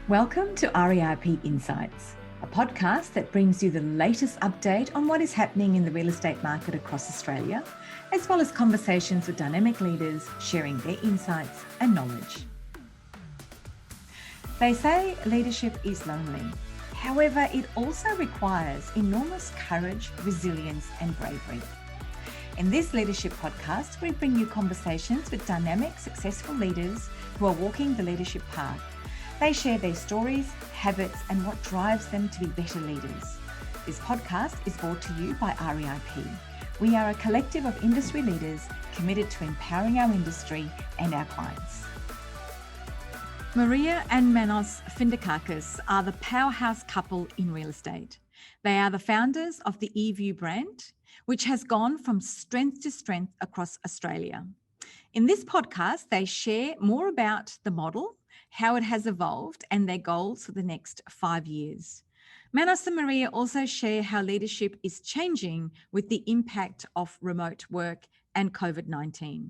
Welcome to REIP Insights, a podcast that brings you the latest update on what is happening in the real estate market across Australia, as well as conversations with dynamic leaders sharing their insights and knowledge. They say leadership is lonely. However, it also requires enormous courage, resilience, and bravery. In this leadership podcast, we bring you conversations with dynamic, successful leaders who are walking the leadership path. They share their stories, habits, and what drives them to be better leaders. This podcast is brought to you by REIP. We are a collective of industry leaders committed to empowering our industry and our clients. Maria and Manos Findikakis are the powerhouse couple in real estate. They are the founders of the eView brand, which has gone from strength to strength across Australia. In this podcast, they share more about the model, how it has evolved, and their goals for the next 5 years. Manos and Maria also share how leadership is changing with the impact of remote work and COVID-19.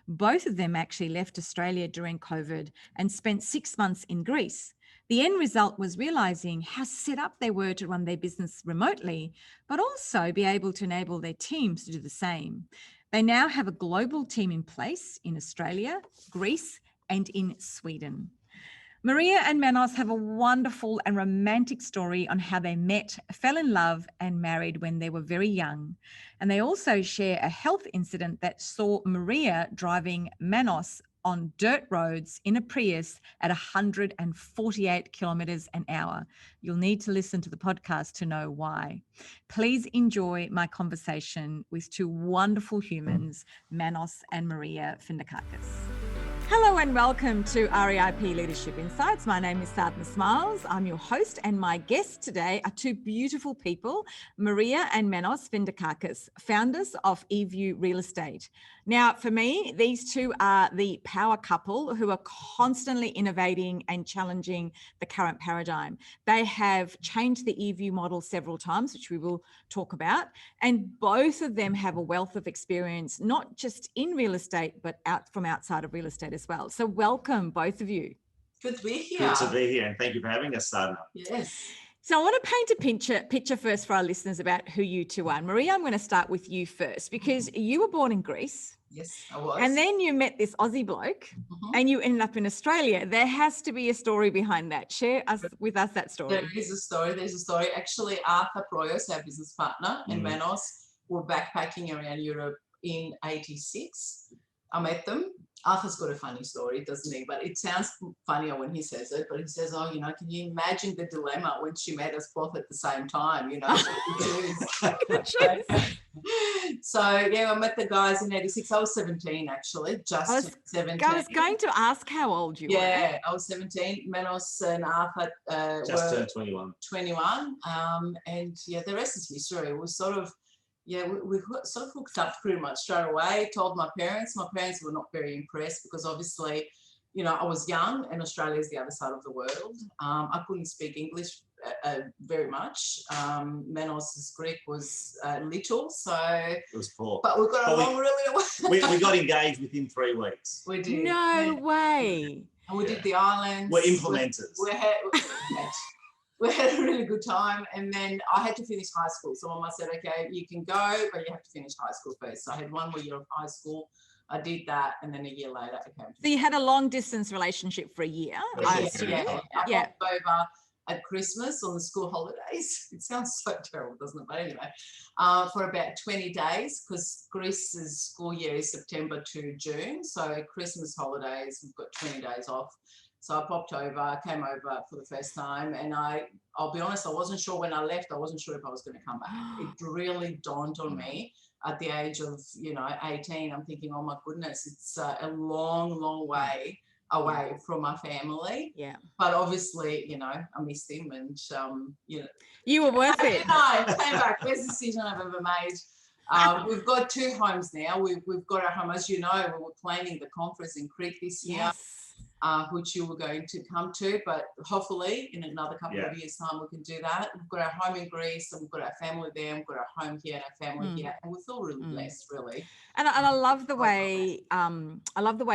Both of them actually left Australia during COVID and spent 6 months in Greece. The end result was realizing how set up they were to run their business remotely, but also be able to enable their teams to do the same. They now have a global team in place in Australia, Greece, and in Sweden. Maria and Manos have a wonderful and romantic story on how they met, fell in love, and married when they were very young. And they also share a health incident that saw Maria driving Manos on dirt roads in a Prius at 148 kilometres an hour. You'll need to listen to the podcast to know why. Please enjoy my conversation with two wonderful humans, Manos and Maria Findikakis. Hello and welcome to REIP Leadership Insights. My name is Sadhna Smiles. I'm your host, and my guests today are two beautiful people, Maria and Manos Findikakis, founders of eView Real Estate. Now, for me, these two are the power couple who are constantly innovating and challenging the current paradigm. They have changed the eView model several times, which we will talk about, and both of them have a wealth of experience, not just in real estate, but from outside of real estate as well. So welcome, both of you. Good to be here. Good to be here, and thank you for having us, Sadhna. Yes. So I want to paint a picture first for our listeners about who you two are. Maria, I'm going to start with you first because you were born in Greece. Yes, I was. And then you met this Aussie bloke and you ended up in Australia. There has to be a story behind that. Share with us that story. There is a story. There's a story. Actually, Arthur Proyos, our business partner, and Manos were backpacking around Europe in '86. I met them. Arthur's got a funny story, doesn't he? But it sounds funnier when he says it. But he says, oh, can you imagine the dilemma when she met us both at the same time, So, I met the guys in 86. I was 17, actually, 17. I was going to ask how old you were. Yeah, I was 17. Manos and Arthur just turned 21. 21. And the rest is history. It was sort of, we sort of hooked up pretty much straight away. Told my parents. My parents were not very impressed because obviously, I was young and Australia is the other side of the world. I couldn't speak English very much. Manos' Greek was little, so it was poor. But we got along really well. we got engaged within 3 weeks. We did. No way. And we did the islands. We're implementers. We had a really good time, and then I had to finish high school. So Mama said, okay, you can go, but you have to finish high school first. So I had 1 more year of high school. I did that, and then a year later I came. So you had a long distance relationship for a year. I popped over at Christmas on the school holidays. It sounds so terrible, doesn't it? But anyway, for about 20 days, because Greece's school year is September to June. So Christmas holidays, we've got 20 days off. So I popped over, came over for the first time, and I'll be honest, I wasn't sure when I left. I wasn't sure if I was going to come back. It really dawned on me at the age of 18. I'm thinking, oh my goodness, it's a long, long way away from my family. Yeah. But obviously, I missed him, and you were worth it. I came back. Best decision I've ever made. We've got 2 homes now. We've got our home, as you know. We were planning the conference in Crete this year. Yes. which you were going to come to, but hopefully in another couple of years' time we can do that. We've got our home in Greece, and we've got our family there, and we've got our home here and our family here, and we feel really blessed, really. And I love the way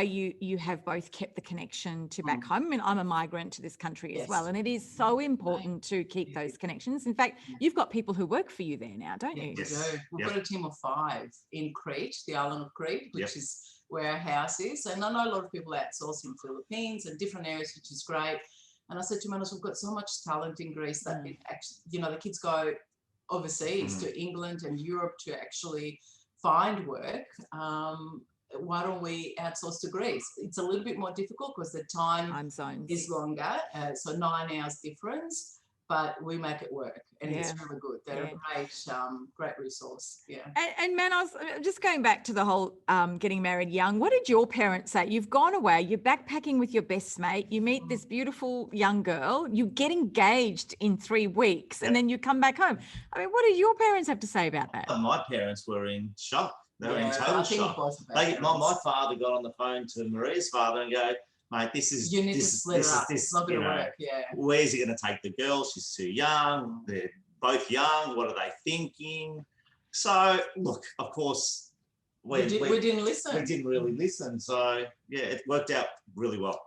you have both kept the connection to back home. I mean, I'm a migrant to this country as well, and it is so important to keep those connections. In fact, you've got people who work for you there now, don't you? We do. We've got a team of 5 in Crete, the island of Crete, which is where our house is. And I know a lot of people outsource in Philippines and different areas, which is great. And I said to Manos, we've got so much talent in Greece that it actually, you know, the kids go overseas to England and Europe to actually find work. Why don't we outsource to Greece? It's a little bit more difficult because the time zones is longer, so 9 hours difference, but we make it work, and it's really good. They're a great resource. And Manos, just going back to the whole getting married young, what did your parents say? You've gone away, you're backpacking with your best mate, you meet this beautiful young girl, you get engaged in 3 weeks, and then you come back home. I mean, what did your parents have to say about that? My parents were in shock. They were in total shock. My father got on the phone to Maria's father and go, mate, you need to split her up. It's not going to work. Where's he going to take the girl? She's too young. They're both young. What are they thinking? So, look, of course, we didn't listen. We didn't really listen. So, it worked out really well.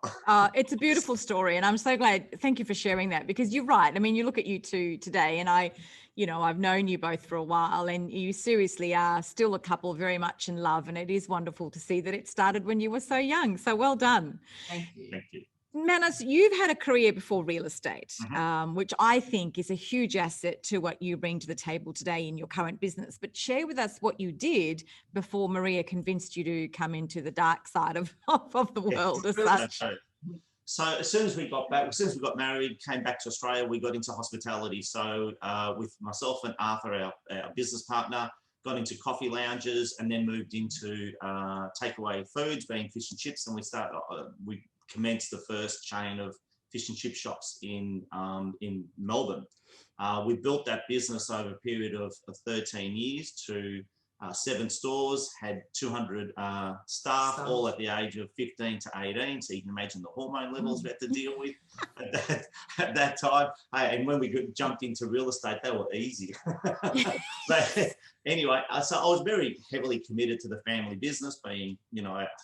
It's a beautiful story, and I'm so glad. Thank you for sharing that, because you're right. I mean, you look at you two today, and I've known you both for a while, and you seriously are still a couple very much in love, and it is wonderful to see that it started when you were so young. So well done. Thank you. Thank you. Manos, you've had a career before real estate, which I think is a huge asset to what you bring to the table today in your current business. But share with us what you did before Maria convinced you to come into the dark side of the world as such. So as soon as we got married, came back to Australia, we got into hospitality. So with myself and Arthur, our business partner, got into coffee lounges, and then moved into takeaway foods, being fish and chips. And we commenced the first chain of fish and chip shops in Melbourne. We built that business over a period of 13 years to 7 stores, had 200 staff, all at the age of 15 to 18. So you can imagine the hormone levels we had to deal with at that time. And when we jumped into real estate, they were easy. But anyway, so I was very heavily committed to the family business, being,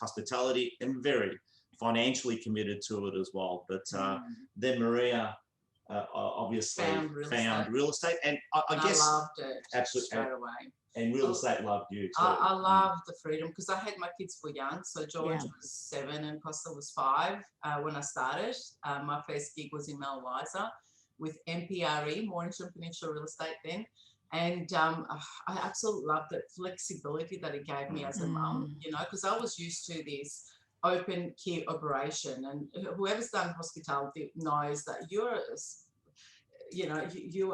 hospitality, and very financially committed to it as well. But then Maria obviously found real estate, and I guess I loved it absolutely straight away. And real estate loved you too. I loved the freedom, because I had my kids were young. So George was 7 and Costa was 5 when I started. My first gig was in Mount Eliza with MPRE, Mornington Peninsula Real Estate then. And I absolutely loved the flexibility that it gave me as a mum, because I was used to this open key operation. And whoever's done hospitality knows that you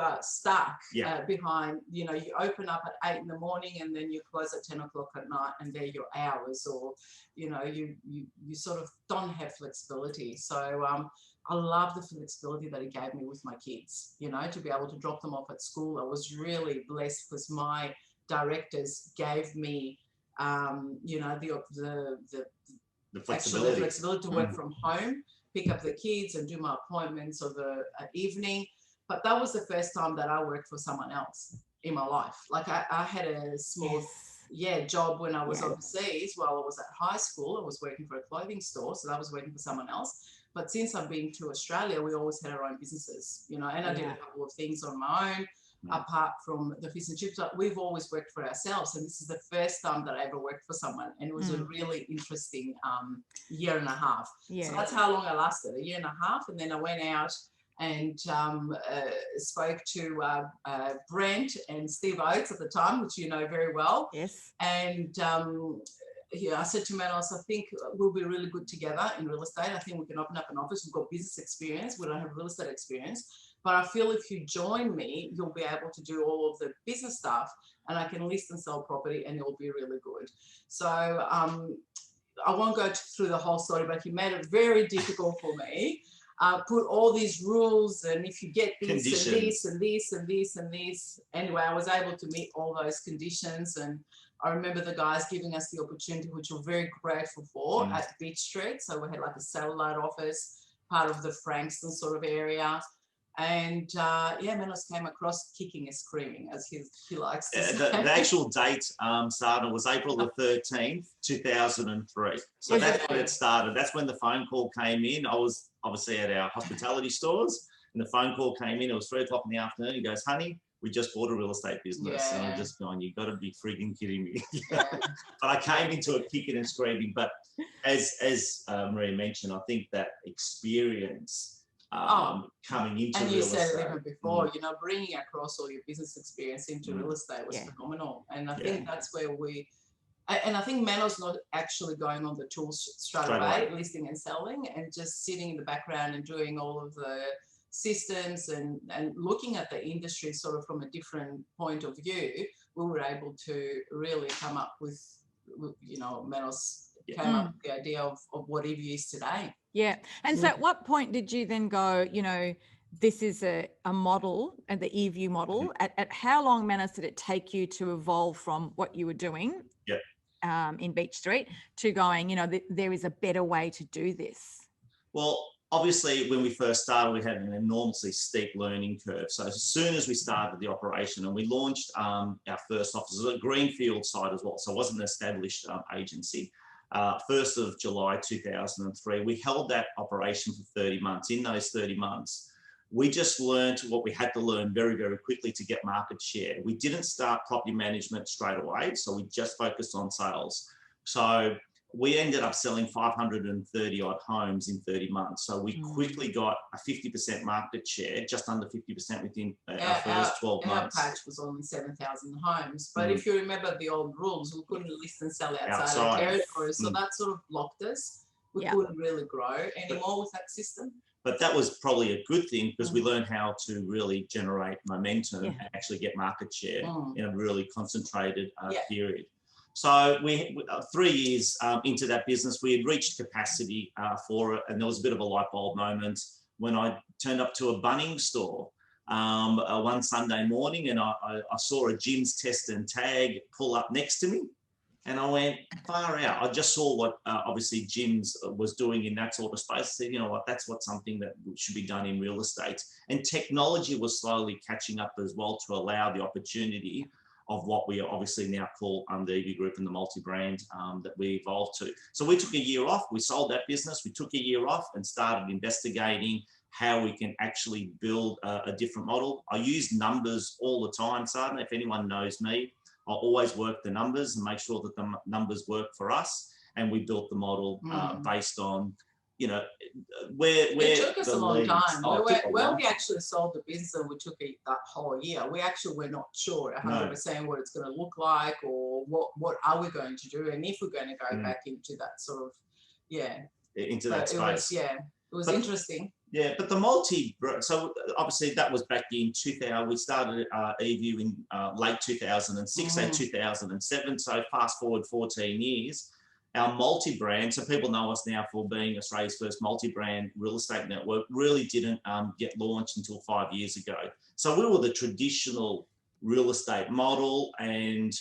are stuck behind, you open up at 8 in the morning and then you close at 10 o'clock at night, and they're your hours, or, you sort of don't have flexibility. So I love the flexibility that it gave me with my kids, to be able to drop them off at school. I was really blessed because my directors gave me, the flexibility to work from home, pick up the kids and do my appointments of the evening. But that was the first time that I worked for someone else in my life. Like I had a small job when I was overseas while I was at high school. I was working for a clothing store, so I was working for someone else. But since I've been to Australia, we always had our own businesses, and I did a couple of things on my own. Apart from the fish and chips, we've always worked for ourselves, and this is the first time that I ever worked for someone, and it was a really interesting year and a half. So that's how long I lasted, a year and a half, and then I went out and spoke to Brent and Steve Oates at the time, which you know very well. Yes. And I said to Manos, I think we'll be really good together in real estate. I think we can open up an office. We've got business experience. We don't have real estate experience. But I feel if you join me, you'll be able to do all of the business stuff, and I can list and sell property, and it will be really good. So I won't go through the whole story, but he made it very difficult for me. Put all these rules, and if you get this and this and this and this and this. Anyway, I was able to meet all those conditions, and I remember the guys giving us the opportunity, which we're very grateful for, at Beach Street. So we had like a satellite office, part of the Frankston sort of area. And yeah, Manos came across kicking and screaming, as he likes to say. The actual date started was April the 13th, 2003. So that's when it started. That's when the phone call came in. I was obviously at our hospitality stores, and the phone call came in. It was 3 o'clock in the afternoon. He goes, honey, we just bought a real estate business. And I'm just going, you've got to be freaking kidding me. But I came into it kicking and screaming. But as Maria mentioned, I think that experience coming into and real estate. And you said even before, you know, bringing across all your business experience into real estate was phenomenal. And I think that's where and I think Manos not actually going on the tools straight away, listing and selling, and just sitting in the background and doing all of the systems and looking at the industry sort of from a different point of view, we were able to really come up with you know, Manos came up with the idea of what EView is today. Yeah. And so at what point did you then go, you know, this is a model, and the EView model, at how long, Manos, did it take you to evolve from what you were doing in Beach Street to going, you know, there is a better way to do this? Well, obviously, when we first started, we had an enormously steep learning curve. So as soon as we started the operation and we launched our first office, it was a greenfield site as well, so it wasn't an established agency. 1st of July 2003, we held that operation for 30 months. In those 30 months, we just learned what we had to learn very, very quickly to get market share. We didn't start property management straight away, so we just focused on sales. So we ended up selling 530 odd homes in 30 months. So we quickly got a 50% market share, just under 50% within our first 12 months. Our patch was only 7,000 homes. But if you remember the old rules, we couldn't list and sell outside our territory. So that sort of blocked us. We couldn't really grow anymore with that system. But that was probably a good thing, because we learned how to really generate momentum and actually get market share in a really concentrated period. So we 3 years into that business, we had reached capacity for it, and there was a bit of a light bulb moment when I turned up to a Bunnings store one Sunday morning, and I saw a Jim's Test and Tag pull up next to me, and I went, far out. I just saw what obviously Jim's was doing in that sort of space. I said, you know what, that's something that should be done in real estate. And technology was slowly catching up as well to allow the opportunity of what we obviously now call the EView Group and the multi-brand that we evolved to. So we took a year off, we sold that business, we took a year off and started investigating how we can actually build a different model. I use numbers all the time, Sadhana. If anyone knows me, I'll always work the numbers and make sure that the numbers work for us. And we built the model based on, you know, where it took us a long time. When we actually sold the business and we took that whole year, we actually were not sure 100% what it's going to look like, or what are we going to do, and if we're going to go back into that sort of into that space. It was interesting. Yeah, but the so obviously that was back in 2000. We started EView in late 2006, so 2007. So fast forward 14 years. Our multi-brand, so people know us now for being Australia's first multi-brand real estate network, really didn't get launched until 5 years ago. So we were the traditional real estate model, and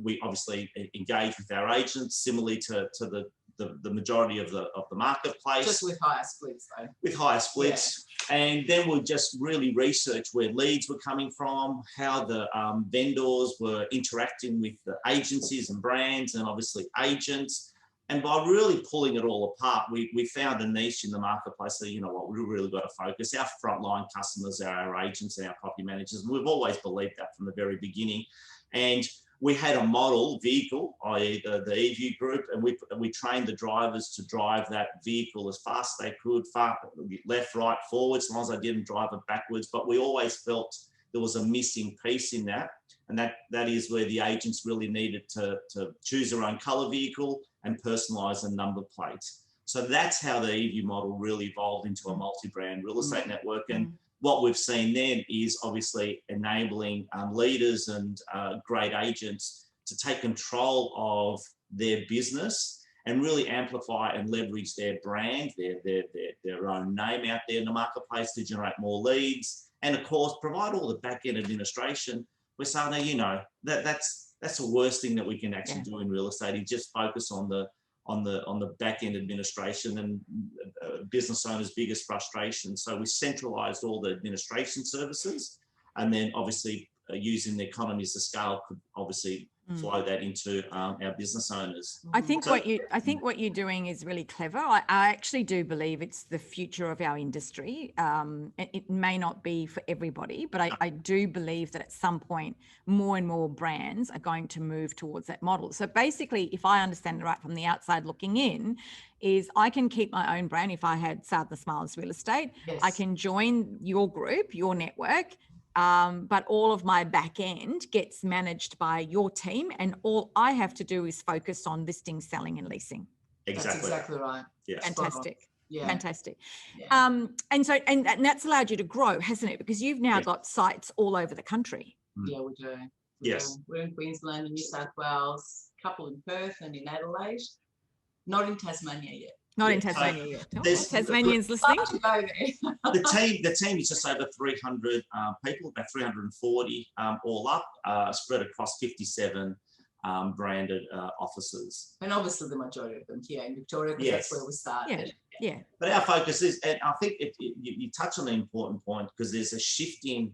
we obviously engage with our agents similarly to the majority of the marketplace. Just with higher splits, though. With higher splits. Yeah. And then we just really researched where leads were coming from, how the vendors were interacting with the agencies and brands, and obviously agents. And by really pulling it all apart, we found a niche in the marketplace. So, you know what, we've really got to focus. Our frontline customers are our agents and our property managers. And we've always believed that from the very beginning. And we had a model vehicle, i.e. the EView Group, and we trained the drivers to drive that vehicle as fast as they could, left, right, forward, as long as they didn't drive it backwards. But we always felt there was a missing piece in that, and that is where the agents really needed to choose their own colour vehicle and personalise a number plate. So that's how the EView model really evolved into a multi-brand real estate network. And what we've seen then is obviously enabling leaders and great agents to take control of their business and really amplify and leverage their brand, their own name out there in the marketplace to generate more leads, and of course provide all the back end administration. We're saying, you know, that's that's the worst thing that we can actually do in real estate, is just focus on the back end administration and business owners' biggest frustration. So we centralized all the administration services, and then obviously using the economies of scale could obviously flow that into our business owners. I think what you're doing is really clever. I actually do believe it's the future of our industry. It may not be for everybody, but I do believe that at some point more and more brands are going to move towards that model. So basically, if I understand it right from the outside looking in, is I can keep my own brand. If I had Southern Smiles Real Estate, I can join your group, your network, but all of my back end gets managed by your team, and all I have to do is focus on listing, selling, and leasing. That's exactly right. Yeah. Fantastic. Yeah. Fantastic. Yeah. And that's allowed you to grow, hasn't it? Because you've now got sites all over the country. Yeah, we do. Yes. We're in Queensland, New South Wales, a couple in Perth and in Adelaide, not in Tasmania yet. Not in Tasmania yet. Tasmanians listening. To go there. The team is just over 300 people, about 340 all up, spread across 57 branded offices. And obviously the majority of them here in Victoria, because that's where we started. Yeah. But our focus is, and I think you touch on an important point, because there's a shift in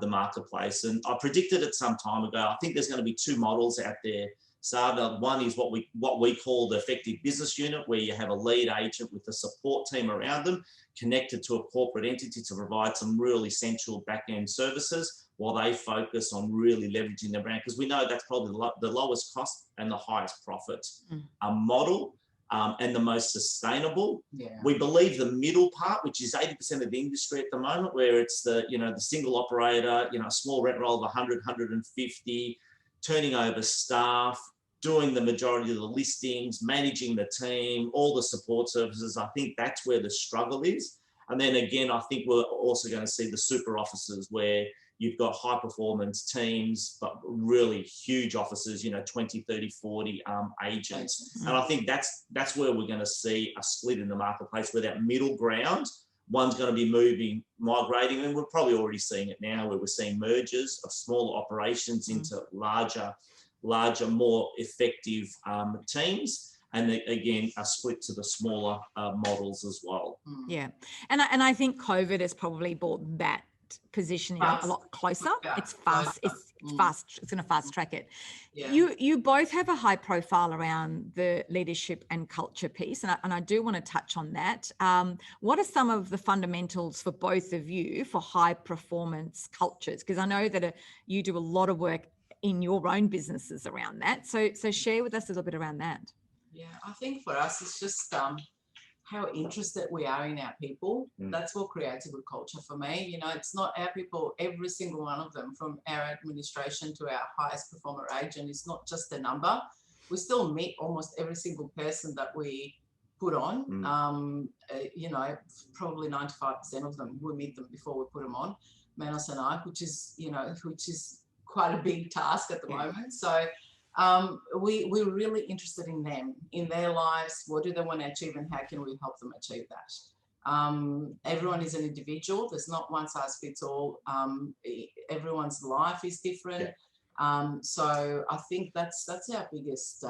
the marketplace. And I predicted it some time ago. I think there's going to be two models out there. So one is what we call the effective business unit, where you have a lead agent with a support team around them, connected to a corporate entity to provide some real essential back-end services, while they focus on really leveraging their brand, because we know that's probably the lowest cost and the highest profit model, and the most sustainable. Yeah. We believe the middle part, which is 80% of the industry at the moment, where it's the single operator, a small rent roll of 100, 150, turning over staff, doing the majority of the listings, managing the team, all the support services. I think that's where the struggle is. And then again, I think we're also going to see the super offices, where you've got high performance teams, but really huge offices, 20, 30, 40 agents. And I think that's where we're going to see a split in the marketplace, where that middle ground, one's going to be migrating, and we're probably already seeing it now, where we're seeing mergers of smaller operations into larger, more effective teams. And again, a split to the smaller models as well. Yeah. And I think COVID has probably brought that positioning a lot closer. It's fast. It's fast. It's going to fast track it. Yeah. You both have a high profile around the leadership and culture piece, and I do want to touch on that. What are some of the fundamentals for both of you for high performance cultures? Because I know that you do a lot of work in your own businesses around that. So share with us a little bit around that. Yeah, I think for us, it's just how interested we are in our people. That's what creates a good culture for me. It's not our people, every single one of them, from our administration to our highest performer agent, is not just a number. We still meet almost every single person that we put on. Probably 95% of them, we meet them before we put them on, Manos and I, which is quite a big task at the moment. So we're really interested in them, in their lives. What do they want to achieve, and how can we help them achieve that? Everyone is an individual. There's not one size fits all. Everyone's life is different. So I think that's our biggest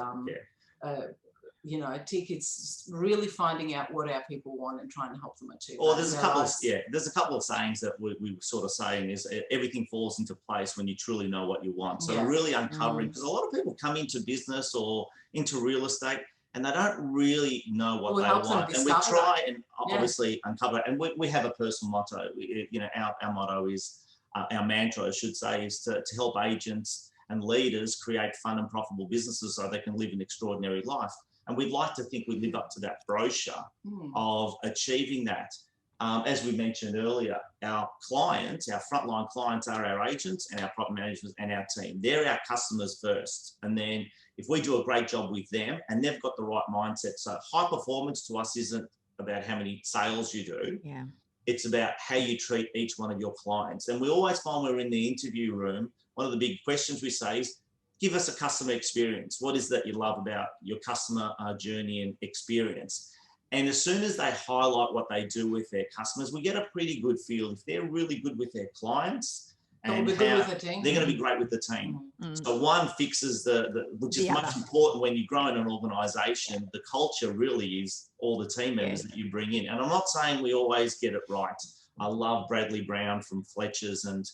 tick. It's really finding out what our people want and trying to help them achieve. Or there's a couple of sayings that we sort of saying is everything falls into place when you truly know what you want. So really uncovering, because a lot of people come into business or into real estate and they don't really know what they want. And we try and obviously uncover it. And we have a personal motto. Our motto is, our mantra, I should say, is to help agents and leaders create fun and profitable businesses so they can live an extraordinary life. And we'd like to think we live up to that brochure of achieving that. As we mentioned earlier, our clients, our frontline clients, are our agents and our property managers and our team. They're our customers first. And then if we do a great job with them and they've got the right mindset, so high performance to us isn't about how many sales you do. Yeah. It's about how you treat each one of your clients. And we always find we're in the interview room, one of the big questions we say is, give us a customer experience. What is that you love about your customer journey and experience? And as soon as they highlight what they do with their customers, we get a pretty good feel. If they're really good with their clients and They'll be good how with the team. they're going to be great with the team. So one fixes which is The much other. important when you grow in an organisation. The culture really is all the team members that you bring in. And I'm not saying we always get it right. I love Bradley Brown from Fletcher's, and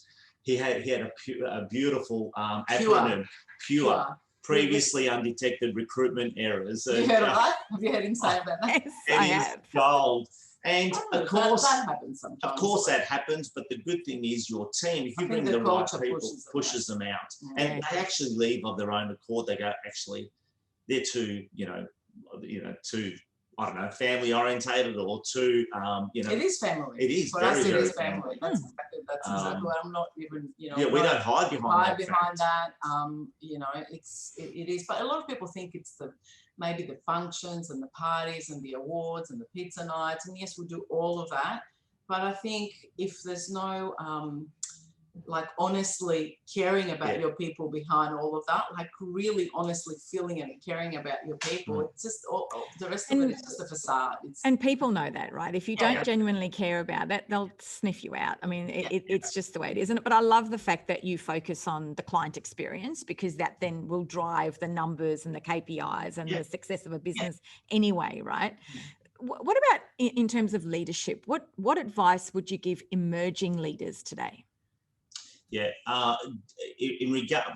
he had a beautiful acronym, pure. Previously undetected recruitment errors. You heard of that? Have you heard him say about that? Yes, It I is have. gold. And of course, that happens sometimes. of course that happens, but the good thing is your team, if you bring the the right culture people, pushes them out. And they actually leave of their own accord. They go, actually, they're too, too, I don't know, family orientated or too, It is family. It is For very, us, it very is family. That's exactly what I'm not even, yeah, we don't hide behind that. It is. But a lot of people think it's maybe the functions and the parties and the awards and the pizza nights. And yes, we do all of that. But I think if there's no honestly caring about your people behind all of that, really honestly feeling it and caring about your people, it's just the rest of it is just a facade. And people know that, right? If you don't genuinely care about that, they'll sniff you out. I mean, it's just the way it is, isn't it? But I love the fact that you focus on the client experience, because that then will drive the numbers and the KPIs and the success of a business anyway, right? What about in terms of leadership? What advice would you give emerging leaders today? Yeah, in regard,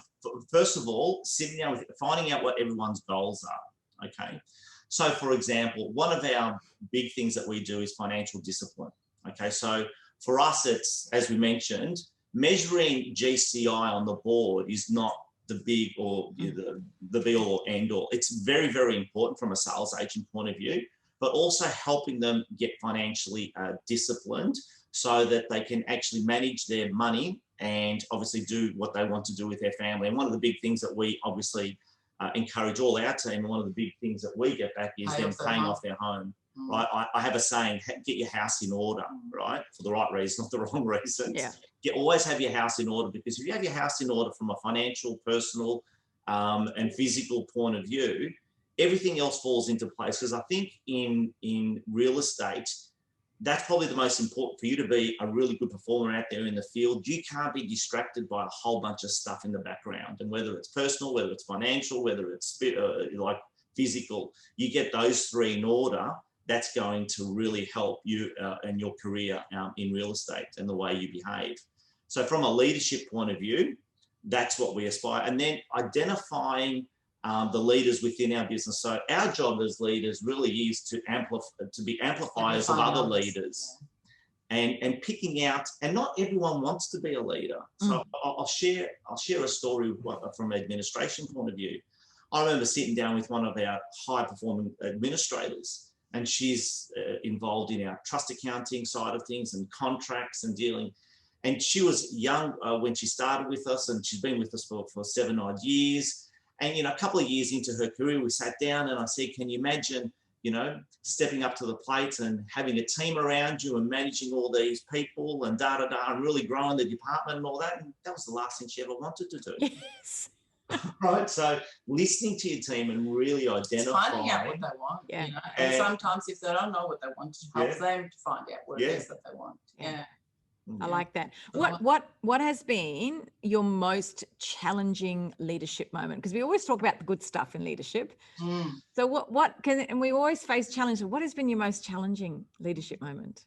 first of all, sitting down with finding out what everyone's goals are. Okay, so for example, one of our big things that we do is financial discipline. Okay, so for us, it's, as we mentioned, measuring GCI on the board is not the big or the be all or end all. It's very, very important from a sales agent point of view, but also helping them get financially disciplined so that they can actually manage their money and obviously do what they want to do with their family. And one of the big things that we obviously encourage all our team, and one of the big things that we get back is them paying off their home, right? I have a saying, get your house in order, right? For the right reason, not the wrong reasons. Yeah. You always have your house in order, because if you have your house in order from a financial, personal and physical point of view, everything else falls into place. Because I think in real estate, that's probably the most important for you to be a really good performer out there in the field. You can't be distracted by a whole bunch of stuff in the background, and whether it's personal, whether it's financial, whether it's physical, you get those three in order. That's going to really help you and your career in real estate and the way you behave. So from a leadership point of view, that's what we aspire. And then identifying the leaders within our business. So our job as leaders really is to be amplifiers of other leaders, and picking out. And not everyone wants to be a leader. So I'll share a story from an administration point of view. I remember sitting down with one of our high performing administrators, and she's involved in our trust accounting side of things and contracts and dealing. And she was young when she started with us, and she's been with us for 7 odd years. And, a couple of years into her career, we sat down and I said, can you imagine, stepping up to the plate and having a team around you and managing all these people and and really growing the department and all that? And that was the last thing she ever wanted to do. Yes. Right. So listening to your team and really identifying. Finding out what they want. Yeah. And sometimes if they don't know what they want, to help them to find out what it is that they want. Yeah. I like that. What has been your most challenging leadership moment? Because we always talk about the good stuff in leadership. So and we always face challenges. What has been your most challenging leadership moment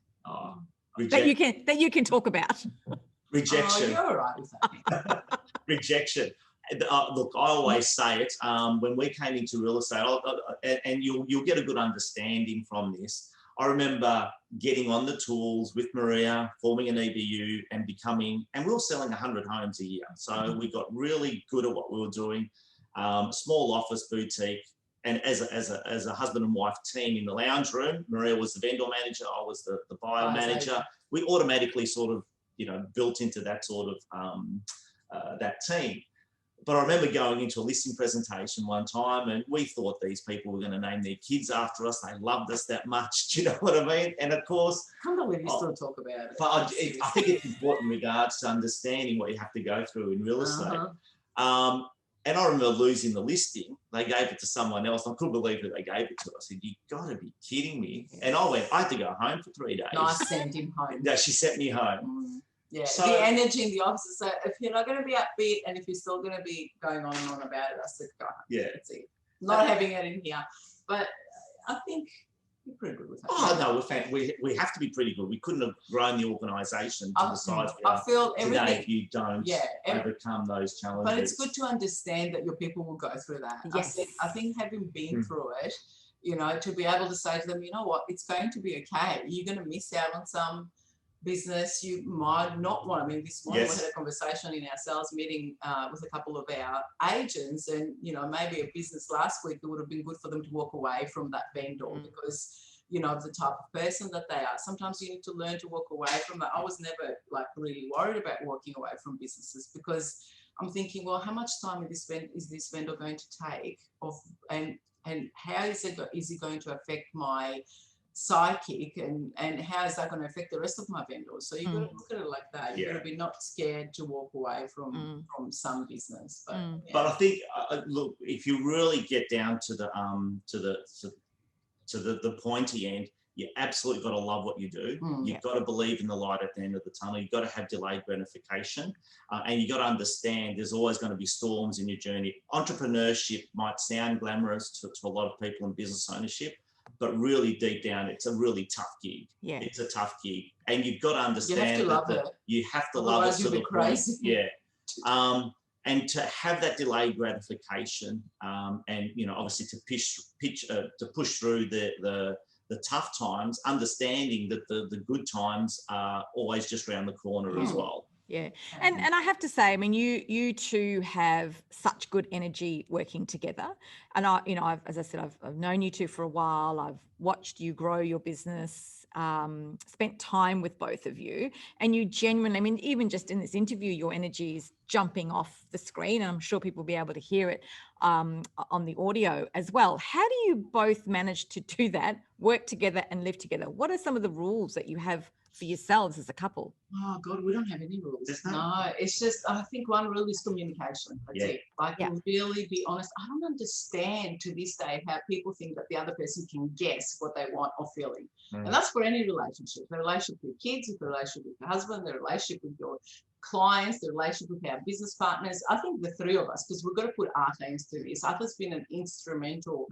that you can talk about? Rejection. Oh, you're all right with that. Rejection. Look, I always say it. When we came into real estate, and you'll get a good understanding from this. I remember getting on the tools with Maria, forming an EBU and we were selling 100 homes a year. So we got really good at what we were doing. Small office boutique, and as a husband and wife team in the lounge room, Maria was the vendor manager, I was the buyer manager. We automatically sort of, built into that sort of that team. But I remember going into a listing presentation one time, and we thought these people were going to name their kids after us. They loved us that much. Do you know what I mean? And of course, I can't believe you still talk about it. But I think it's important in regards to understanding what you have to go through in real estate. And I remember losing the listing. They gave it to someone else. I couldn't believe that they gave it to us. I said, "You got to be kidding me!" And I had to go home for 3 days. No, I sent him home. No, she sent me home. Yeah, So- the energy in the office. So if you're not going to be upbeat and if you're still going to be going on and on about it, I said, go. Yeah. That's it. Not having it in here. But I think you're pretty good with that. Oh no, we have to be pretty good. We couldn't have grown the organisation to the size we I are feel today everything. if you don't overcome those challenges. But it's good to understand that your people will go through that. Yes. I think having been through it, you know, to be able to say to them, you know what, it's going to be okay. You're going to miss out on some business you might not want. I mean, this morning we had a conversation in our sales meeting with a couple of our agents, and you know, maybe a business last week, it would have been good for them to walk away from that vendor because, you know, of the type of person that they are. Sometimes you need to learn to walk away from that. I was never like really worried about walking away from businesses because I'm thinking, well, how much time is this vendor going to take and how is it going to affect my psychic and how is that going to affect the rest of my vendors? So you've got to look at it like that. You've got to be not scared to walk away from some business. But I think look, if you really get down to the pointy end, you absolutely got to love what you do. You've got to believe in the light at the end of the tunnel. You've got to have delayed gratification, and you've got to understand there's always going to be storms in your journey. Entrepreneurship might sound glamorous to a lot of people in business ownership, but really deep down, it's a really tough gig. Yeah. It's a tough gig, and you've got to understand you have to love it. You have to love it to the point. Yeah. And to have that delayed gratification, and you know, obviously to push through the tough times, understanding that the good times are always just around the corner as well. Yeah. And I have to say, I mean, you two have such good energy working together. And as I said, I've known you two for a while. I've watched you grow your business, spent time with both of you, and you genuinely, I mean, even just in this interview, your energy is jumping off the screen, and I'm sure people will be able to hear it on the audio as well. How do you both manage to do that, work together and live together? What are some of the rules that you have for yourselves as a couple? Oh God, we don't have any rules. No, it's just, I think one rule is communication. That's it. Like really be honest. I don't understand to this day how people think that the other person can guess what they want or feeling. And that's for any relationship. The relationship with kids, the relationship with your husband, the relationship with your clients, the relationship with our business partners. I think the three of us, because we've got to put Arthur into this. Arthur's been an instrumental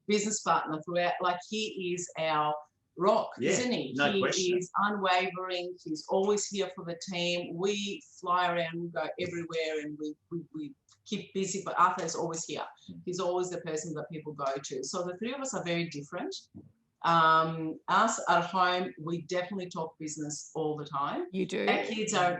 business partner throughout. Like he is our rock, isn't he? No he question. is unwavering. He's always here for the team. We fly around, we go everywhere, and we keep busy, but Arthur is always here. He's always the person that people go to. So the three of us are very different. Us at home, we definitely talk business all the time. You do? Our kids are,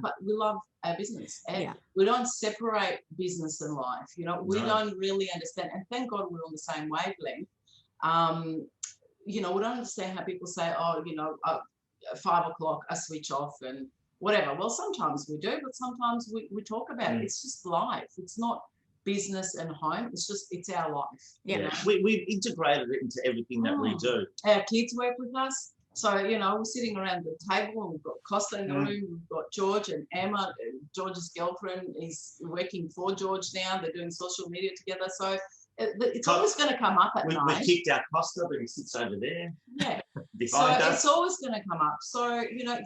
but we love our business. And we don't separate business and life. You know, we don't really understand, and thank God we're on the same wavelength. You know, we don't understand how people say, oh, you know, 5 o'clock, I switch off and whatever. Well, sometimes we do, but sometimes we talk about it. It's just life. It's not business and home. It's our life. Yeah. You know? We've integrated it into everything that we do. Our kids work with us. So, you know, we're sitting around the table and we've got Costa in the room, we've got George and Emma. George's girlfriend is working for George now. They're doing social media together. So it's always going to come up at night. We kicked out Costa, but he sits over there. Yeah. Behind us. It's always going to come up. So, you know,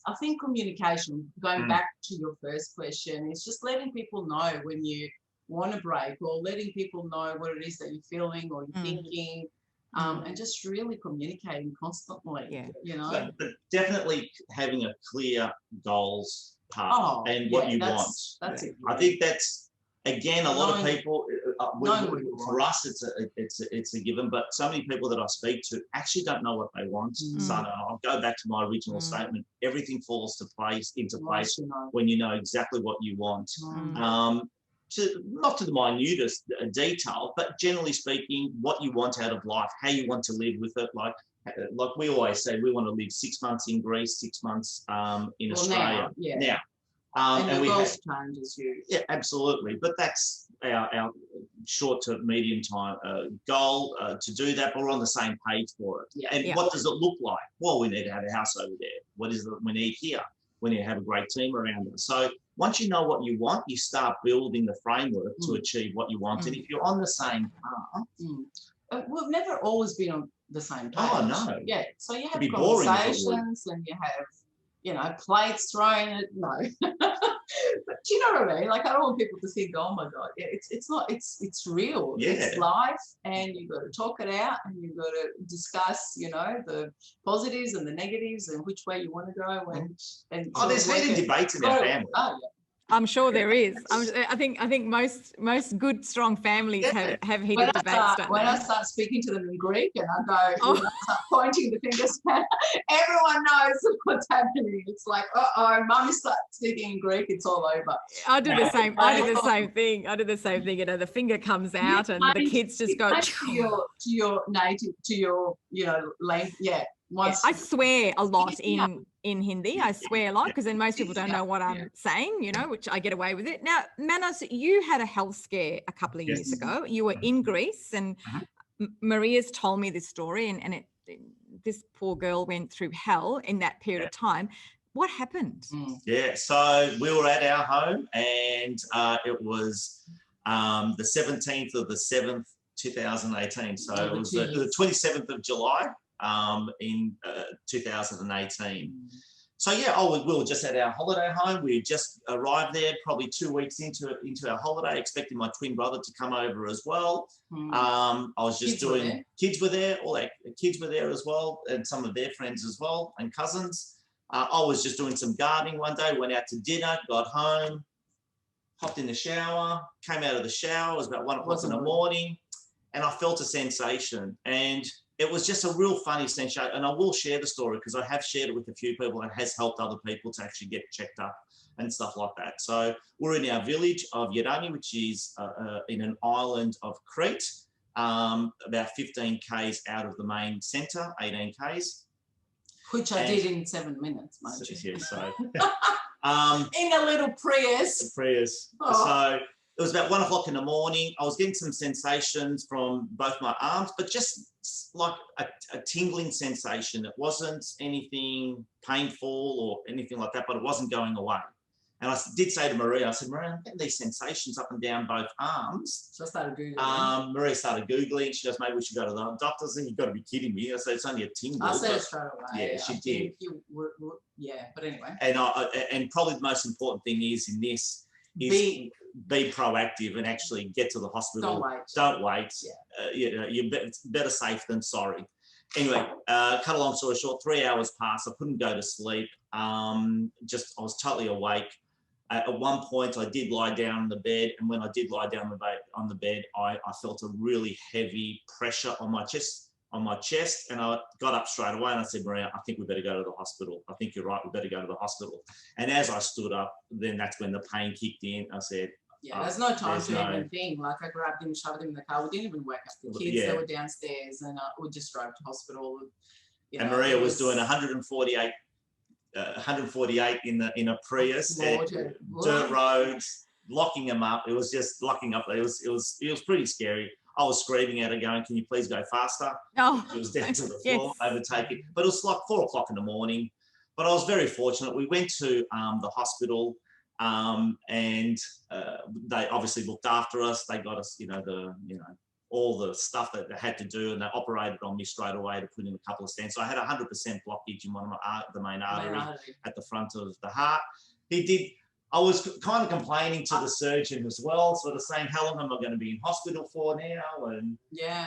I think communication, going back to your first question, is just letting people know when you want a break, or letting people know what it is that you're feeling or you're thinking, and just really communicating constantly, you know. But definitely having a clear goals path and what you want. That's it. I think that's, again, a lot of people, for us, it's a given, but so many people that I speak to actually don't know what they want. So I'll go back to my original statement. Everything falls into place when you know exactly what you want. Not to the minutest detail, but generally speaking, what you want out of life, how you want to live with it. Like we always say, we want to live 6 months in Greece, 6 months in Australia. Now. And we goals change as you. Yeah, absolutely. But that's our short to medium time goal to do that. But we're on the same page for it. Yeah. And what does it look like? Well, we need to have a house over there. What is it we need here? We need to have a great team around us. So once you know what you want, you start building the framework to achieve what you want. And if you're on the same path. We've never always been on the same page. Oh, no. Yeah. So you have It'd be conversations and you have, plates thrown at, no. But do you know what I mean? Like, I don't want people to think, oh my God, it's not, it's real. Yeah. It's life, and you've got to talk it out, and you've got to discuss, the positives and the negatives and which way you want to go. And there's heated debates in our family. Oh, yeah. I'm sure there is. I think most good, strong families have heated debates. When I start speaking to them in Greek and I go, start pointing the fingers, everyone knows what's happening. It's like, mum starts speaking in Greek, it's all over. I do the same. I do the same thing. The finger comes out and the kids just go to your native, to your language. Yeah. I swear a lot in Hindi. I swear a lot because then most people don't know what I'm saying, which I get away with it. Now, Manos, you had a health scare a couple of years ago. You were in Greece, and Maria's told me this story, and this poor girl went through hell in that period of time. What happened? Yeah, so we were at our home, and it was the 17th of the 7th, 2018. So it was the 27th of July. In 2018. So we were just at our holiday home. We just arrived there probably 2 weeks into our holiday, expecting my twin brother to come over as well. I was just kids were there, all our kids were there as well, and some of their friends as well, and cousins. I was just doing some gardening one day, went out to dinner, got home, hopped in the shower, came out of the shower, it was about 1 o'clock in the morning, and I felt a sensation, and it was just a real funny sensation. And I will share the story because I have shared it with a few people and has helped other people to actually get checked up and stuff like that. So we're in our village of Yerani, which is in an island of Crete, about 15 Ks out of the main centre, 18 Ks. Which I did in 7 minutes, mind you. Yeah, so. In a little Prius. So it was about 1 o'clock in the morning. I was getting some sensations from both my arms, but just like a tingling sensation. It wasn't anything painful or anything like that, but it wasn't going away. And I did say to Maria, I said, Maria, I'm getting these sensations up and down both arms. So I started Googling. Maria started Googling. She goes, maybe we should go to the doctor. I said, you've got to be kidding me. I said, it's only a tingle. I said it straight away. Yeah, she did. But anyway. And probably the most important thing is in this is be proactive and actually get to the hospital. Don't wait. Yeah. You're better safe than sorry. Anyway, cut a long story short, 3 hours passed. I couldn't go to sleep. I was totally awake. At one point, I did lie down on the bed, and when I did lie down on the bed, I felt a really heavy pressure on my chest, and I got up straight away and I said, Maria, I think we better go to the hospital. I think you're right, we better go to the hospital. And as I stood up, then that's when the pain kicked in. I said, there's no time to even think. Like, I grabbed him, shoved him in the car. We didn't even wake up the kids. They were downstairs, and we just drove to hospital. And Maria was doing 148 in a Prius, dirt roads, locking them up. It was just locking up. It was pretty scary. I was screaming at her, going, "Can you please go faster?" Oh, it was down to the floor, overtaking. But it was like 4 o'clock in the morning. But I was very fortunate. We went to the hospital, and they obviously looked after us. They got us, all the stuff that they had to do, and they operated on me straight away to put in a couple of stents. So I had 100% blockage in one of the main artery at the front of the heart. I was kind of complaining to the surgeon as well, sort of saying, how long am I going to be in hospital for now? And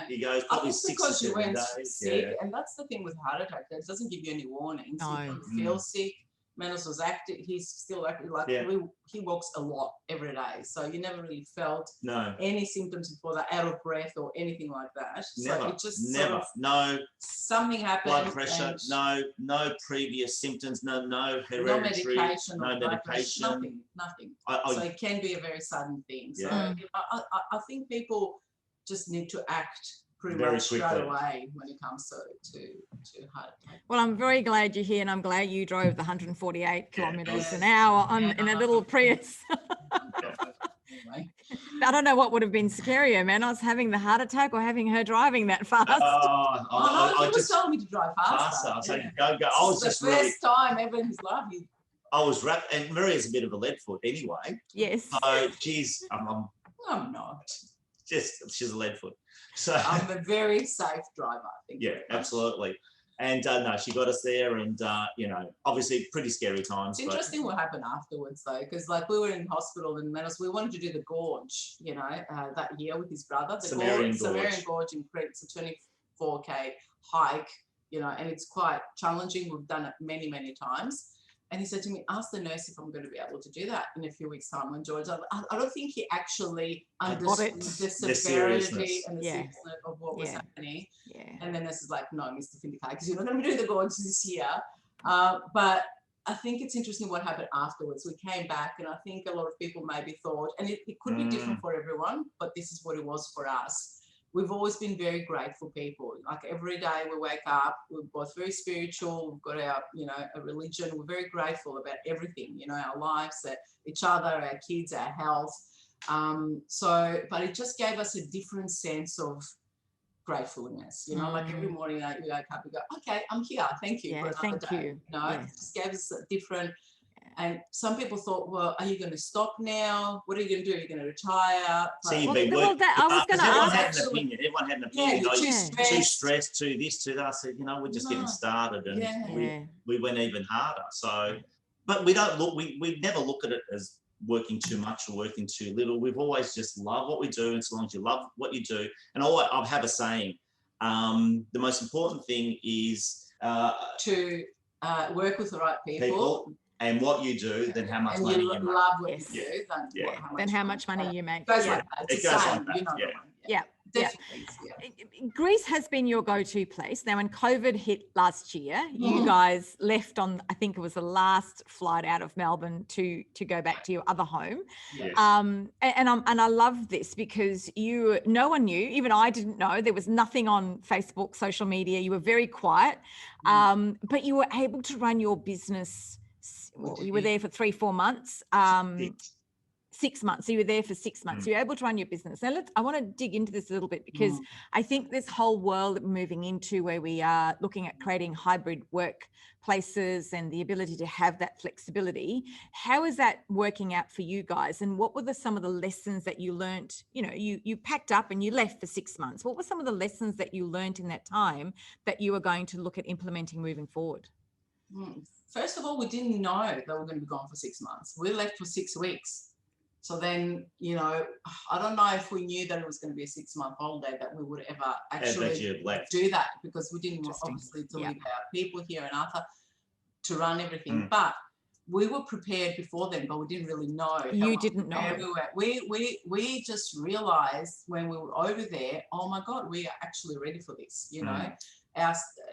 he goes, probably 6 or 7 days. Sick, and that's the thing with heart attack. It doesn't give you any warnings. No. You feel sick. Manos was active. He's still active. He walks a lot every day. So you never really felt any symptoms before that, out of breath or anything like that. Never. So it just never. No. Something happened. Blood pressure. No previous symptoms. No hereditary. No medication. Nothing. So it can be a very sudden thing. So I think people just need to act pretty much straight away when it comes to heart attack. Well, I'm very glad you're here, and I'm glad you drove the 148 kilometres an hour in a little Prius. I don't know what would have been scarier, Manos, having the heart attack or having her driving that fast. He was telling me to drive faster. I was saying, go. I was just the first time ever in his life. I was wrapped, and Maria's a bit of a lead foot anyway. Yes. So, geez, I'm not. She's a lead foot. So I'm a very safe driver, I think. Yeah, absolutely. And no, she got us there, and obviously pretty scary times. It's interesting what happened afterwards, though, because like we were in hospital in Manos, we wanted to do the gorge, that year with his brother. The Sumerian Gorge in Crete. It's a 24K hike, and it's quite challenging. We've done it many, many times. And he said to me, ask the nurse if I'm going to be able to do that in a few weeks' time when George. I don't think he actually understood the severity and the seriousness of what was happening. Yeah. And then this is like, no, Mr. Findikakis, you're not going to do the gorge this year. But I think it's interesting what happened afterwards. We came back, and I think a lot of people maybe thought, and it could be different for everyone, but this is what it was for us. We've always been very grateful people. Like every day we wake up, we're both very spiritual. We've got our, a religion. We're very grateful about everything, our lives, each other, our kids, our health. But it just gave us a different sense of gratefulness, like every morning you wake up, you go, okay, I'm here. Thank you. Yeah, thank you. It just gave us a different. And some people thought, well, are you going to stop now? What are you going to do? Are you going to retire? See, I was going to ask. Everyone had an opinion. Too stressed, too this, too that. I said, we're just getting started, and we went even harder. So, but we don't look. We never look at it as working too much or working too little. We've always just loved what we do, and so long as you love what you do. And I have a saying: the most important thing is to work with the right people. And what you do, then how much money you make. Love what you do, then how much money you make. It goes like that. Yeah. Definitely. Greece has been your go-to place. Now, when COVID hit last year, you guys left on, I think it was the last flight out of Melbourne to go back to your other home. Yes. And I love this because no one knew, even I didn't know. There was nothing on Facebook, social media. You were very quiet, but you were able to run your business. You were there for 3-4 months. 6 months. So you were there for 6 months. So you're able to run your business. Now, I want to dig into this a little bit because I think this whole world that we're moving into, where we are looking at creating hybrid workplaces and the ability to have that flexibility, how is that working out for you guys? And what were some of the lessons that you learned? You packed up and you left for 6 months. What were some of the lessons that you learned in that time that you were going to look at implementing moving forward? First of all, we didn't know that we were going to be gone for 6 months. We left for 6 weeks. So then, I don't know if we knew that it was going to be a 6-month holiday that we would ever actually do that, because we didn't want, obviously, to leave our people here in Arthur to run everything. But we were prepared before then, but we didn't really know. You didn't know. We just realized when we were over there, oh my God, we are actually ready for this,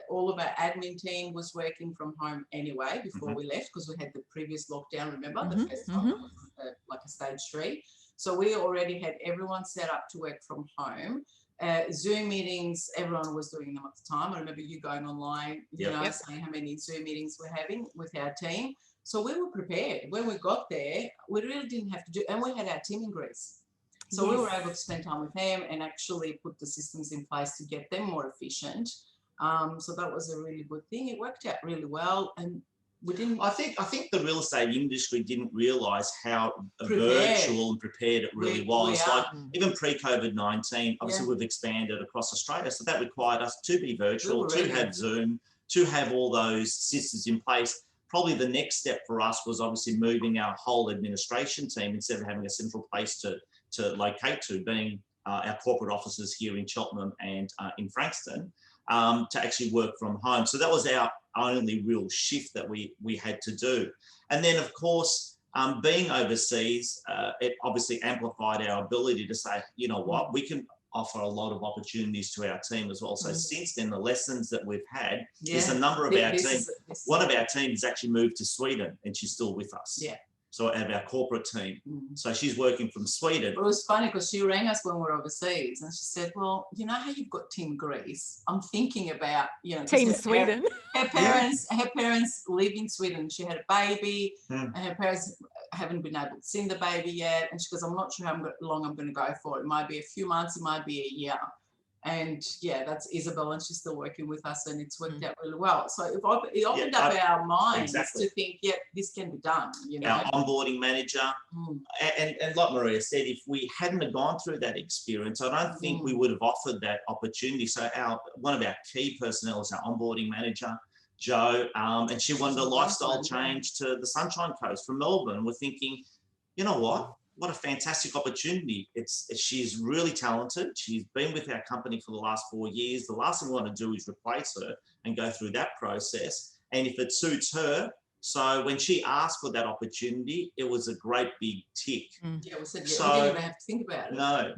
all of our admin team was working from home anyway before we left, because we had the previous lockdown, remember? The first time it was like a stage 3. So we already had everyone set up to work from home. Zoom meetings, everyone was doing them at the time. I remember you going online, saying how many Zoom meetings we're having with our team. So we were prepared. When we got there, we really didn't have to do, and we had our team in Greece. So we were able to spend time with them and actually put the systems in place to get them more efficient. So that was a really good thing. It worked out really well, and we didn't. I think the real estate industry didn't realise how virtual and prepared it really was. Like even pre-COVID-19, obviously we've expanded across Australia, so that required us to be virtual, to have Zoom, to have all those systems in place. Probably the next step for us was obviously moving our whole administration team, instead of having a central place to locate to, being our corporate offices here in Cheltenham and in Frankston. To actually work from home. So that was our only real shift that we had to do. And then, of course, being overseas, it obviously amplified our ability to say, you know what, we can offer a lot of opportunities to our team as well. So since then, the lessons that we've had, there's a number of our team. One of our teams actually moved to Sweden, and she's still with us. Yeah. So out of our corporate team. So she's working from Sweden. It was funny because she rang us when we were overseas, and she said, well, you know how you've got Team Greece? I'm thinking about, Team Sweden. Her parents live in Sweden. She had a baby, and her parents haven't been able to see the baby yet. And she goes, I'm not sure how long I'm going to go for. It might be a few months, it might be a year. And yeah, that's Isabel, and she's still working with us, and it's worked out really well. So it opened up our minds to think, yeah, this can be done. You know, our onboarding manager, and like Maria said, if we hadn't have gone through that experience, I don't think we would have offered that opportunity. So one of our key personnel is our onboarding manager, Jo, and she wanted a lifestyle change to the Sunshine Coast from Melbourne. We're thinking, you know what a fantastic opportunity. She's really talented. She's been with our company for the last 4 years. The last thing we want to do is replace her and go through that process. And if it suits her, so when she asked for that opportunity, it was a great big tick. Yeah, we said, we didn't even have to think about it. No.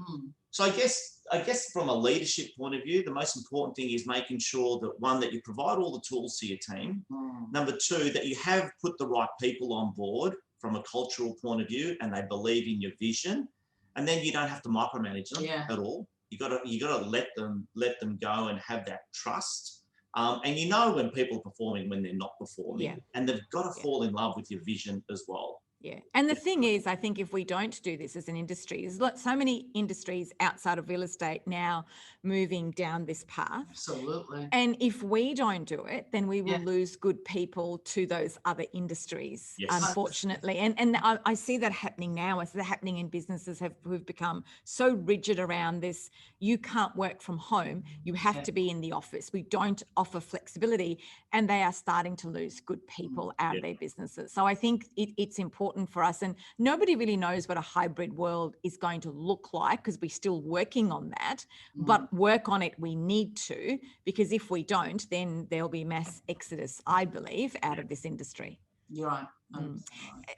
So I guess from a leadership point of view, the most important thing is making sure that, one, that you provide all the tools to your team. Number two, that you have put the right people on board from a cultural point of view, and they believe in your vision, and then you don't have to micromanage them at all. You got to let them go and have that trust. And you know when people are performing, when they're not performing, and they've got to fall in love with your vision as well. Yeah. And the thing is, I think if we don't do this as an industry, there's so many industries outside of real estate now moving down this path. Absolutely. And if we don't do it, then we will lose good people to those other industries, unfortunately. And I see that happening now. I see that happening in businesses who've become so rigid around this. You can't work from home. You have to be in the office. We don't offer flexibility, and they are starting to lose good people out of their businesses. So I think it's important for us, and nobody really knows what a hybrid world is going to look like, because we're still working on that, but work on it we need to, because if we don't, then there'll be mass exodus, I believe, out of this industry. You're right.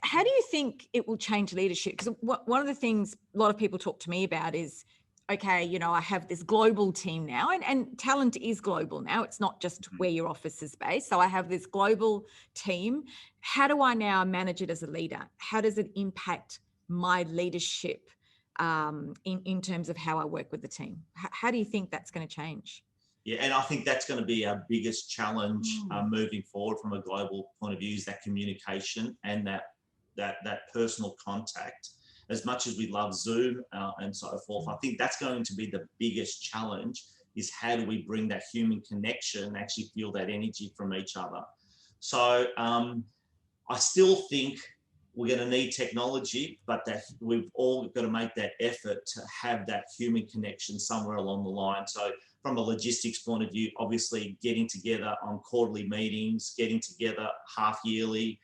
How do you think it will change leadership? Because one of the things a lot of people talk to me about is, okay, you know, I have this global team now, and talent is global now. It's not just where your office is based. So I have this global team. How do I now manage it as a leader? How does it impact my leadership in terms of how I work with the team? How do you think that's going to change? Yeah, and I think that's going to be our biggest challenge moving forward from a global point of view, is that communication and that personal contact. As much as we love Zoom and so forth, I think that's going to be the biggest challenge, is how do we bring that human connection and actually feel that energy from each other. So I still think we're going to need technology, but that we've all got to make that effort to have that human connection somewhere along the line. So from a logistics point of view, obviously getting together on quarterly meetings, getting together half yearly.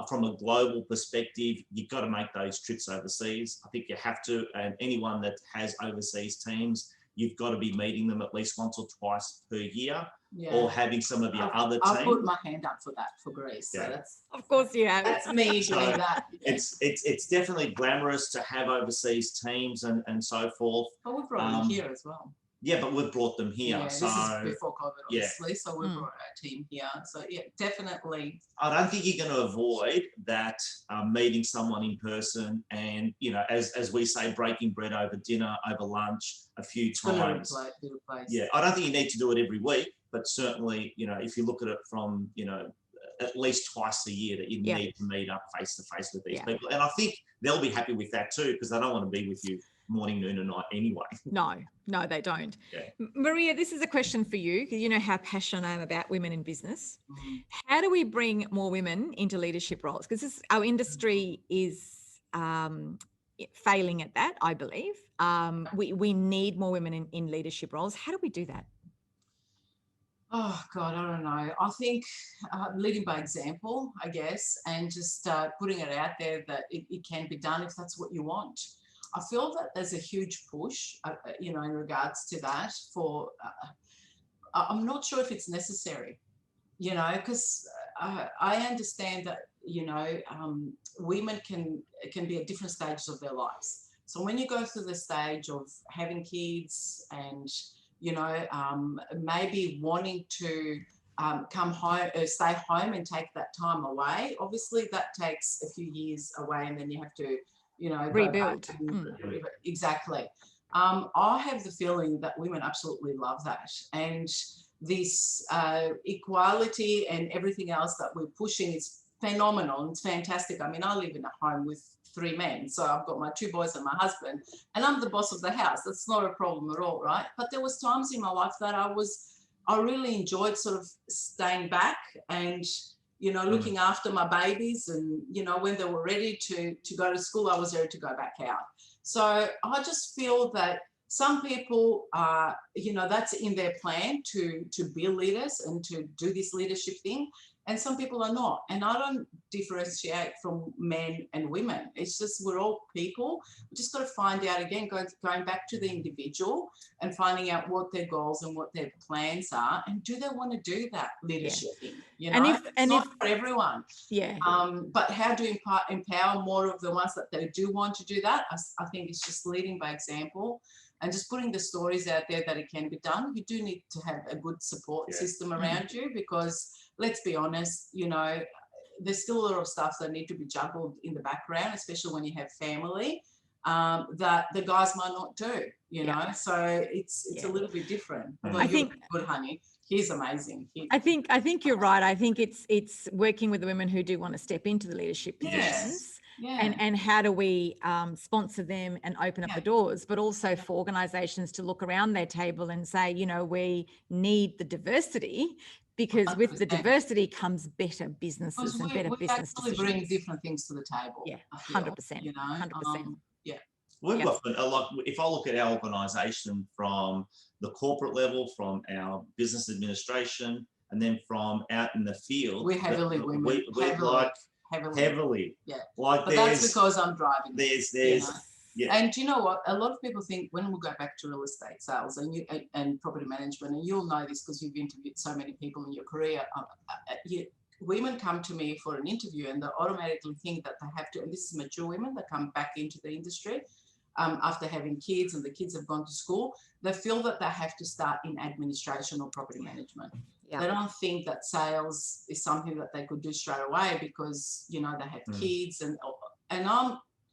From a global perspective, you've got to make those trips overseas. I think you have to, and anyone that has overseas teams, you've got to be meeting them at least once or twice per year, or having some of your other teams. I'll put my hand up for that for Greece. So that's, of course, that's me doing that. It's definitely glamorous to have overseas teams and so forth. But we've brought them here as well. Yeah, but we've brought them here. Yeah, so, this is before COVID, obviously. So we brought our team here. So yeah, definitely. I don't think you're going to avoid that meeting someone in person, and you know, as we say, breaking bread over dinner, over lunch, a few times. Yeah, I don't think you need to do it every week, but certainly, you know, if you look at it from, you know, at least twice a year, that you need to meet up face to face with these people, and I think they'll be happy with that too, because they don't want to be with you morning, noon and night anyway. No, they don't. Maria, this is a question for you, because you know how passionate I am about women in business. How do we bring more women into leadership roles? Because our industry is failing at that, I believe. We need more women in leadership roles. How do we do that? Oh, God, I don't know. I think leading by example, I guess, and just putting it out there that it can be done if that's what you want. I feel that there's a huge push, you know, in regards to that for, I'm not sure if it's necessary, you know, because I understand that, you know, women can be at different stages of their lives. So when you go through the stage of having kids and, you know, maybe wanting to come home, stay home and take that time away, obviously that takes a few years away, and then you have to, you know, rebuild. Exactly. I have the feeling that women absolutely love that, and this equality and everything else that we're pushing is phenomenal. It's fantastic. I mean, I live in a home with 3 men. So I've got my 2 boys and my husband, and I'm the boss of the house. That's not a problem at all, right? But there was times in my life that I really enjoyed sort of staying back and, you know, looking after my babies, and, you know, when they were ready to go to school, I was ready to go back out. So I just feel that some people are, you know, that's in their plan to be leaders and to do this leadership thing. And some people are not. And I don't differentiate from men and women. It's just we're all people. We just got to find out, again, going back to the individual and finding out what their goals and what their plans are. And do they want to do that leadership thing? You know, it's not for everyone. Yeah. But how to empower more of the ones that they do want to do that? I think it's just leading by example. And just putting the stories out there that it can be done. You do need to have a good support system around you, because let's be honest, you know, there's still a lot of stuff that need to be juggled in the background, especially when you have family, that the guys might not do, you know. So it's a little bit different. Although I think good, honey. He's amazing. I think you're right. I think it's working with the women who do want to step into the leadership positions. And how do we sponsor them and open up the doors, but also for organisations to look around their table and say, you know, we need the diversity, because 100%. With the diversity comes better businesses and better business decisions. We bring different things to the table. Yeah, 100%. You know, 100%. We've got a lot. If I look at our organisation from the corporate level, from our business administration, and then from out in the field, we're heavily women. Heavily. Yeah. Like, but that's because I'm driving. There's you know? And do you know what? A lot of people think, when we go back to real estate sales and property management, and you'll know this because you've interviewed so many people in your career, women come to me for an interview and they automatically think that they have to, and this is mature women that come back into the industry after having kids, and the kids have gone to school, they feel that they have to start in administration or property management. They don't think that sales is something that they could do straight away, because, you know, they have kids, and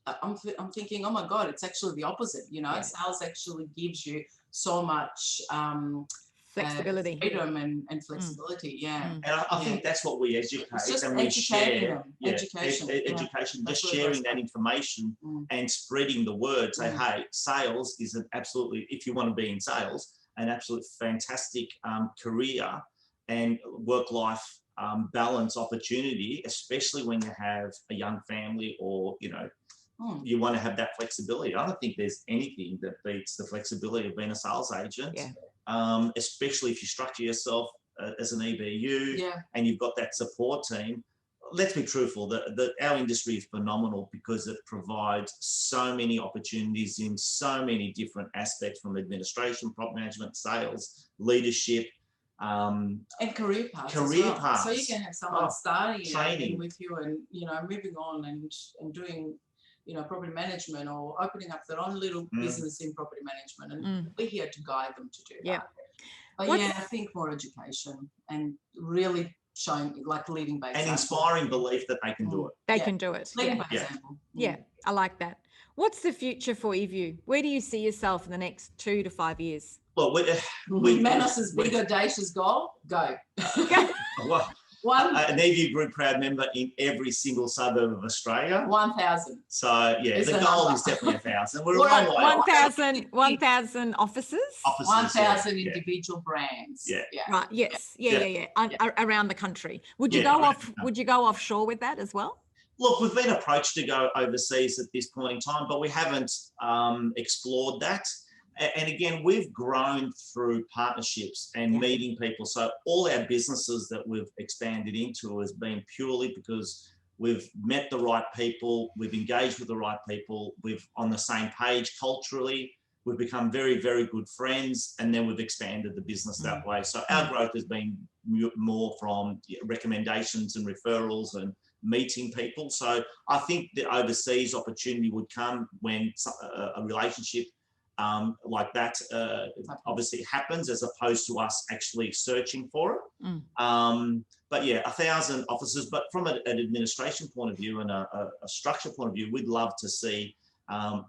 I'm thinking, oh my God, it's actually the opposite. You know, sales actually gives you so much flexibility, freedom, and flexibility. And I think that's what we educate, and we share. Education, just sharing that information and spreading the word. Say, hey, sales is an absolutely, if you want to be in sales, an absolute fantastic career and work-life balance opportunity, especially when you have a young family, or, you know, you want to have that flexibility. I don't think there's anything that beats the flexibility of being a sales agent, especially if you structure yourself as an EBU and you've got that support team. Let's be truthful, our industry is phenomenal because it provides so many opportunities in so many different aspects, from administration, property management, sales, leadership, and career paths. So you can have someone starting with you and, you know, moving on and doing, you know, property management, or opening up their own little business in property management, and we're here to guide them to do that. But I think more education and really showing, like, leading by example. And inspiring belief that they can do it. They can do it. Leading by example. I like that. What's the future for eView? Where do you see yourself in the next 2 to 5 years? Well, Manos' big audacious goal, go. An eView Group proud member in every single suburb of Australia. 1,000. So the goal is definitely 1,000. We're a long way. 1,000 offices. 1,000 individual brands. Right. Yes. Yeah. Around the country. Would you go off? Would you go offshore with that as well? Look, we've been approached to go overseas at this point in time, but we haven't explored that. And again, we've grown through partnerships and meeting people. So all our businesses that we've expanded into has been purely because we've met the right people, we've engaged with the right people, we've on the same page culturally, we've become very, very good friends, and then we've expanded the business that way. So our growth has been more from recommendations and referrals and meeting people. So I think the overseas opportunity would come when a relationship like that obviously happens, as opposed to us actually searching for it. But 1,000 offices. But from an administration point of view and a structure point of view, we'd love to see our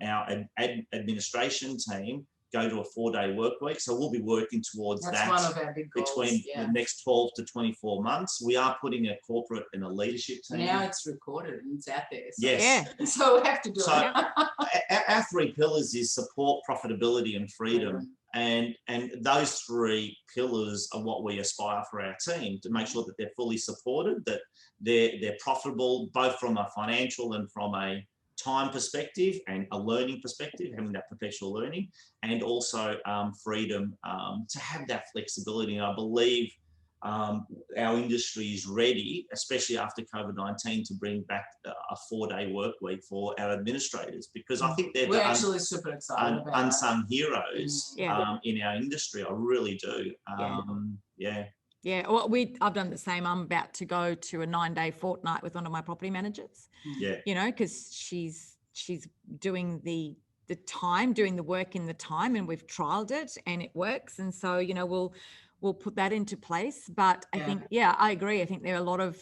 administration team go to a 4-day work week. So we'll be working towards That's that one of our big goals, between yeah. the next 12 to 24 months. We are putting a corporate and a leadership team. Now it's recorded and it's out there. So, Yes. so we have to do So it. our 3 pillars is support, profitability, and freedom. And those 3 pillars are what we aspire for our team, to make sure that they're fully supported, that they're profitable, both from a financial and from a time perspective and a learning perspective, having that perpetual learning, and also freedom to have that flexibility. And I believe our industry is ready, especially after COVID-19, to bring back a 4-day work week for our administrators, because I think they're We're actually super excited about unsung heroes in our industry. I really do. Yeah, well, I've done the same. I'm about to go to a 9-day fortnight with one of my property managers. Yeah, you know, because she's doing the time, doing the work in the time, and we've trialed it and it works. And so, you know, we'll put that into place. But I think, I agree. I think there are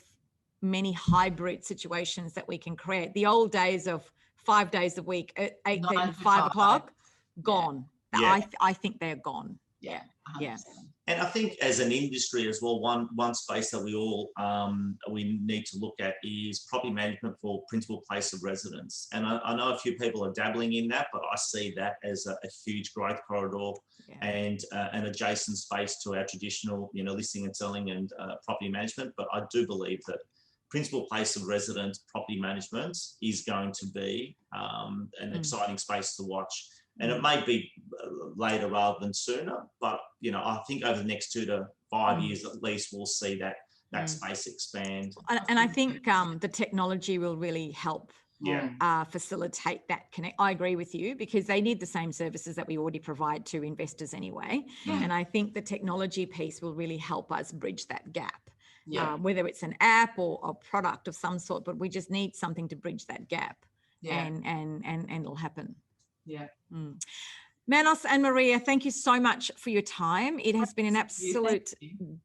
many hybrid situations that we can create. The old days of 5 days a week at 8:30 to 5 o'clock, gone. Yeah. I think they're gone. Yeah. And I think as an industry as well, one space that we all we need to look at is property management for principal place of residence. And I know a few people are dabbling in that, but I see that as a huge growth corridor and an adjacent space to our traditional, you know, listing and selling and property management. But I do believe that principal place of residence property management is going to be an exciting space to watch. And it may be later rather than sooner, but, you know, I think over the next 2 to 5 years at least, we'll see that space expand. And I think the technology will really help facilitate that connect. I agree with you, because they need the same services that we already provide to investors anyway. And I think the technology piece will really help us bridge that gap. Whether it's an app or a product of some sort, but we just need something to bridge that gap. And it'll happen. Manos and Maria, thank you so much for your time. It has been an absolute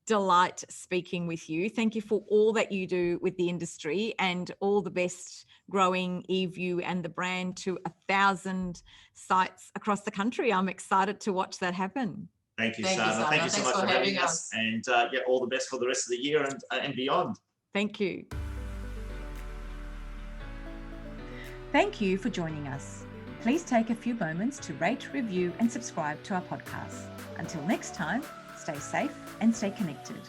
delight speaking with you. Thank you for all that you do with the industry, and all the best growing eView and the brand to 1,000 sites across the country. I'm excited to watch that happen. Thank you, Sana. Thank you so much for having us. And all the best for the rest of the year and beyond. Thank you. Thank you for joining us. Please take a few moments to rate, review, and subscribe to our podcast. Until next time, stay safe and stay connected.